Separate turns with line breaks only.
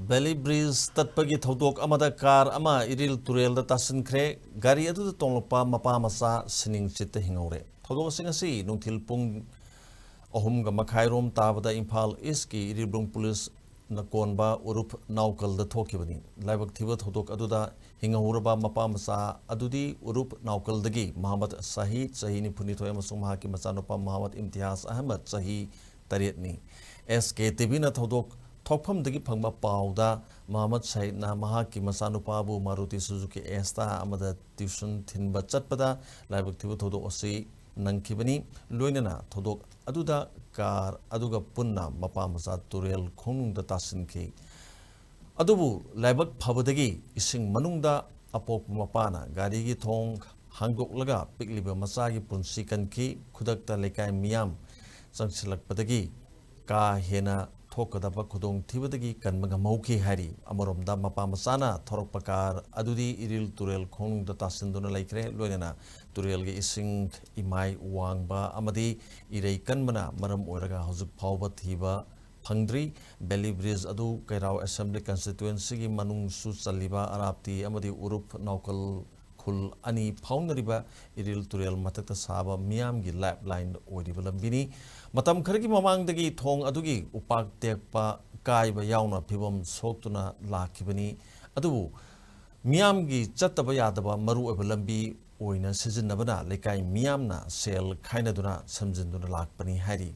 Valley Breeze Tatpadagi Thodok Amada Car Ama Iril Turel Da Tasinkhre gari aduda tonglakpa Mapa Macha Siningchit Hinghoure Thodok Singasi Nungthil Pung Ohumga Makhairom Tabada Imphal East ki Iril Police Nakonba Urup Naokal da Thokibani Laibak Thiba Thodok aduda Hinghoure ba Mapa Macha adudi Urup Naokal dagi Muhammad Sahi Sahini Punithoy amasung mahaki Machanapa Muhammad Imtiaz Ahmad Sahi Tarietni SKTV na Thodok Thokpham dagi phangba pauda Muhammad Said na mahaki masanupabu Maruti Suzuki Esta amada tuition thinba chatpada laibak thibu thodok osi nangkhibani loinana thodok aduda car aduga punna Mapa Macha Turel Da Tasinkhre adubu laibak phabadagi ising manungda apok mapana gari gi thong hangdoklaga pikliba masagi punsi kanki khudakta lekai miyam changsilakpadagi ka hena Thokadaba Kudong Tibadagi Kanmaga Mauki Hari Amoromda Mapa Machana Thorokpakar Adudi Iril Turel Da Tasinduna Laikre Loinana Turel ge Ising Imai Wangba Amadi Irei Kanmana Maram Oraga Hozuk Pauba Thiba Phangdri Valley Breeze Adu Kairao Assembly Constituency gi Manung Su Chaliba Arapti Amadi Urup Naokal Khul Ani Phaunariba Iril Turel Matakta Saba Miyam gi Lifeline Oidiba Lambini Matam Kharagi Mamangdagi Thong Adugi Upak Tekpa Kaiba Yauna Pibam Soktuna Lakibani Adu Miyam gi Chataba Yadaba Maru Lambi Oina Sizinabana Lekai Miyamna Sel Kainaduna Samjinduna Lakpani Hari